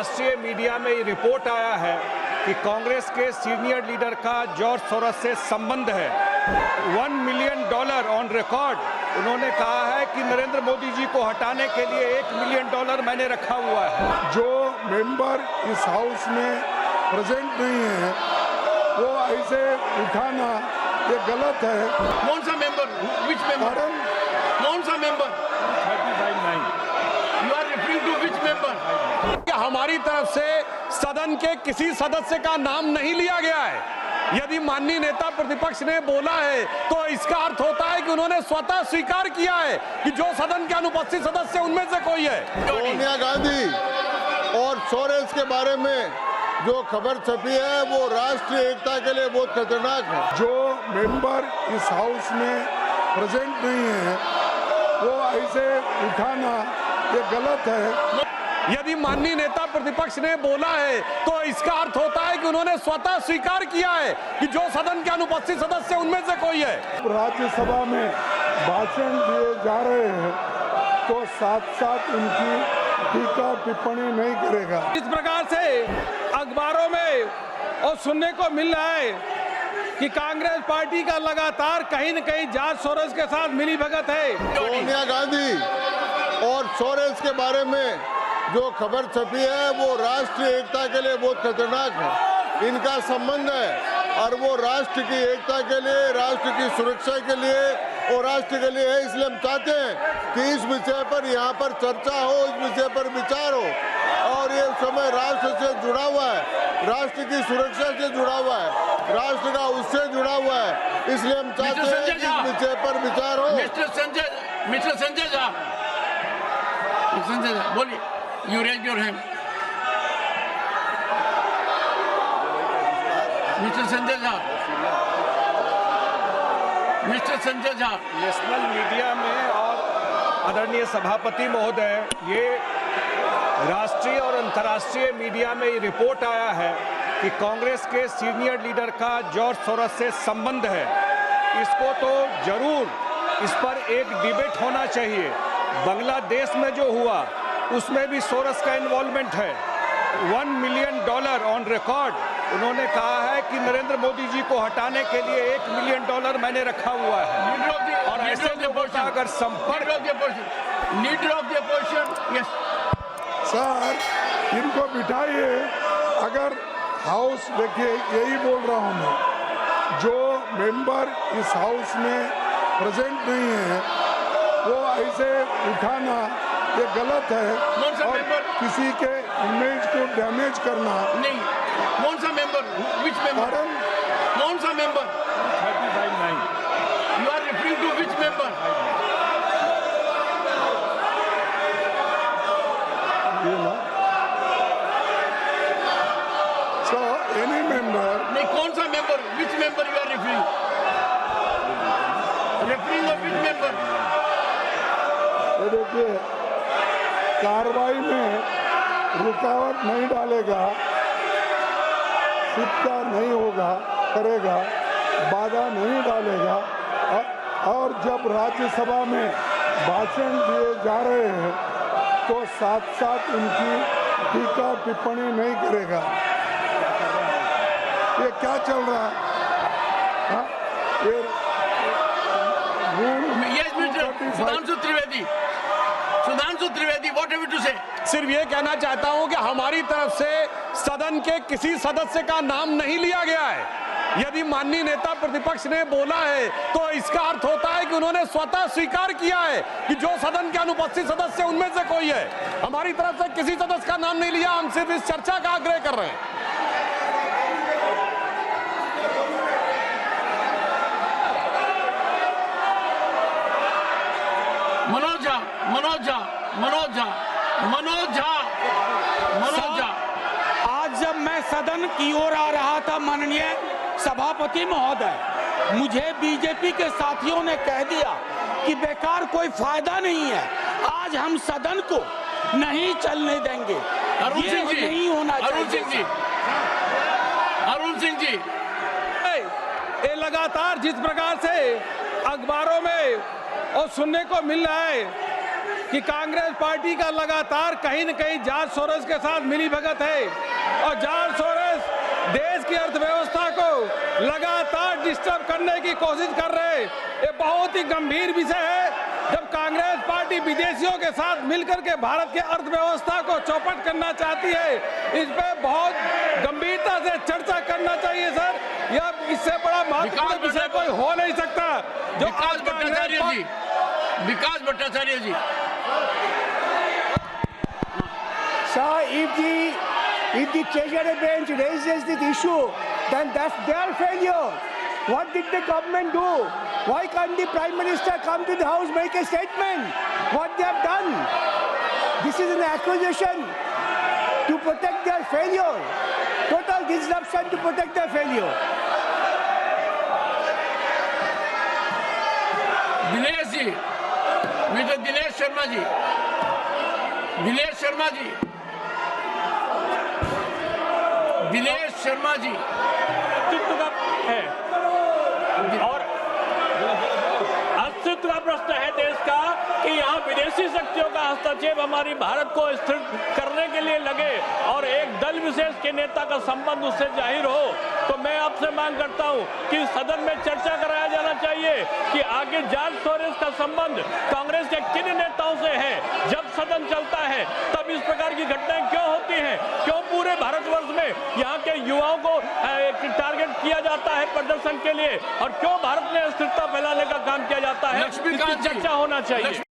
अंतर्राष्ट्रीय मीडिया में ये रिपोर्ट आया है कि कांग्रेस के सीनियर लीडर का जॉर्ज सोरोस से संबंध है। $1 मिलियन ऑन रिकॉर्ड उन्होंने कहा है कि नरेंद्र मोदी जी को हटाने के लिए $1 मिलियन मैंने रखा हुआ है। जो मेंबर इस हाउस में प्रेजेंट नहीं है वो ऐसे उठाना ये गलत है। कौन सा मेंबर? Which member? कौन सा member? 35-9 you are referring to which member? हमारी तरफ से सदन के किसी सदस्य का नाम नहीं लिया गया है। यदि माननीय नेता प्रतिपक्ष ने बोला है तो इसका अर्थ होता है कि उन्होंने स्वतः स्वीकार किया है कि जो सदन के अनुपस्थित सदस्य उनमें से कोई है। सोनिया गांधी और सोरेस के बारे में जो खबर छपी है वो राष्ट्रीय एकता के लिए बहुत खतरनाक है। जो मेंबर इस हाउस में प्रेजेंट नहीं है वो ऐसे उठाना ये गलत है। यदि माननीय नेता प्रतिपक्ष ने बोला है तो इसका अर्थ होता है कि उन्होंने स्वतः स्वीकार किया है कि जो सदन के अनुपस्थित सदस्य उनमें से कोई है। राज्यसभा में भाषण दिए जा रहे हैं तो साथ साथ उनकी टीका टिप्पणी नहीं करेगा। इस प्रकार से अखबारों में और सुनने को मिल रहा है कि कांग्रेस पार्टी का लगातार कहीं न कहीं जॉर्ज सोरोस के साथ मिली भगत है। सोनिया गांधी और सोरेस के बारे में जो खबर छपी है वो राष्ट्रीय एकता के लिए बहुत खतरनाक है। इनका संबंध है और वो राष्ट्र की एकता के लिए, राष्ट्र की सुरक्षा के लिए और राष्ट्र के लिए है। इसलिए हम चाहते हैं कि इस विषय पर यहाँ पर चर्चा हो, इस विषय पर विचार हो और ये समय राष्ट्र से जुड़ा हुआ है, राष्ट्र की सुरक्षा से जुड़ा हुआ है, राष्ट्र का उससे जुड़ा हुआ है। इसलिए हम चाहते हैं कि इस विषय पर विचार हो। मिस्टर संजय झा बोलिए। You raise your hand. Mister Sanjay Jha national media में और आदरणीय सभापति महोदय, ये राष्ट्रीय और अंतर्राष्ट्रीय मीडिया में ये रिपोर्ट आया है कि कांग्रेस के सीनियर लीडर का जॉर्ज सोरोस से संबंध है। इसको तो जरूर इस पर एक डिबेट होना चाहिए। बांग्लादेश में जो हुआ उसमें भी सोरोस का इन्वॉल्वमेंट है। $1 मिलियन ऑन रिकॉर्ड उन्होंने कहा है कि नरेंद्र मोदी जी को हटाने के लिए $1 मिलियन मैंने रखा हुआ है। और ऐसे लोगों का अगर संपर्क leader of the opposition, yes sir इनको बिठाइए। अगर हाउस देखिए, यही बोल रहा हूँ मैं, जो मेंबर इस हाउस में प्रेजेंट नहीं है वो ऐसे उठाना ये गलत है और किसी के इमेज को डैमेज करना नहीं। कौन सा मेंबर? Which member? कौन सा member? 35-9 you are referring to which member? So any member. नहीं, कौन सा member? Which member you are referring? Referring of which member? देखिए, कार्रवाई में रुकावट नहीं डालेगा, सिक्का नहीं होगा, करेगा, बाधा नहीं डालेगा और जब राज्यसभा में भाषण दिए जा रहे हैं तो साथ साथ उनकी टीका टिप्पणी नहीं करेगा। ये क्या चल रहा है? हाँ? ये Sudhanshu Trivedi, what have you to say? सिर्फ ये कहना चाहता हूं कि हमारी तरफ से सदन के किसी सदस्य का नाम नहीं लिया गया है। यदि माननीय नेता प्रतिपक्ष ने बोला है तो इसका अर्थ होता है कि उन्होंने स्वतः स्वीकार किया है कि जो सदन के अनुपस्थित सदस्य उनमें से कोई है। हमारी तरफ से किसी सदस्य का नाम नहीं लिया, हम सिर्फ इस चर्चा का आग्रह कर रहे हैं। मनोज झा, आज जब मैं सदन की ओर आ रहा था माननीय सभापति महोदय, मुझे बीजेपी के साथियों ने कह दिया कि बेकार कोई फायदा नहीं है, आज हम सदन को नहीं चलने देंगे। ये नहीं होना चाहिए। अरुण सिंह जी, ये लगातार जिस प्रकार से अखबारों में और सुनने को मिल रहा है कि कांग्रेस पार्टी का लगातार कहीं न कहीं जॉर्ज सोरोस के साथ मिलीभगत है और जॉर्ज सोरोस देश की अर्थव्यवस्था को लगातार डिस्टर्ब करने की कोशिश कर रहे हैं। ये बहुत ही गंभीर विषय है। जब कांग्रेस पार्टी विदेशियों के साथ मिलकर के भारत की अर्थव्यवस्था को चौपट करना चाहती है, इस पे बहुत गंभीरता से चर्चा करना चाहिए सर। यह इससे बड़ा महत्वपूर्ण विषय कोई हो नहीं सकता। जो विकास भट्टाचार्य जी Sir, if the Treasury bench raises this issue, then that's their failure. What did the government do? Why can't the Prime Minister come to the House, make a statement? What they have done? This is an accusation to protect their failure. Total disruption to protect their failure. Dinesh ji, mister Dinesh Sharma ji, Dinesh Sharma ji, Dinesh Sharma ji अस्तित्व का है और अस्तित्व का प्रश्न है देश का कि यहाँ विदेशी शक्तियों का हस्तक्षेप हमारी भारत को स्थिर करने के लिए लगे और एक दल विशेष के नेता का संबंध उससे जाहिर हो, तो मैं आपसे मांग करता हूँ कि सदन में चर्चा कराया जाना चाहिए कि आगे जॉर्ज सोरोस का संबंध कांग्रेस के किन नेताओं से है। जब सदन चलता है तब इस प्रकार की घटनाएं क्यों होती हैं? क्यों पूरे भारतवर्ष में यहाँ के युवाओं को टारगेट किया जाता है प्रदर्शन के लिए और क्यों भारत में अस्थिरता फैलाने का काम किया जाता है? इसकी चर्चा होना चाहिए।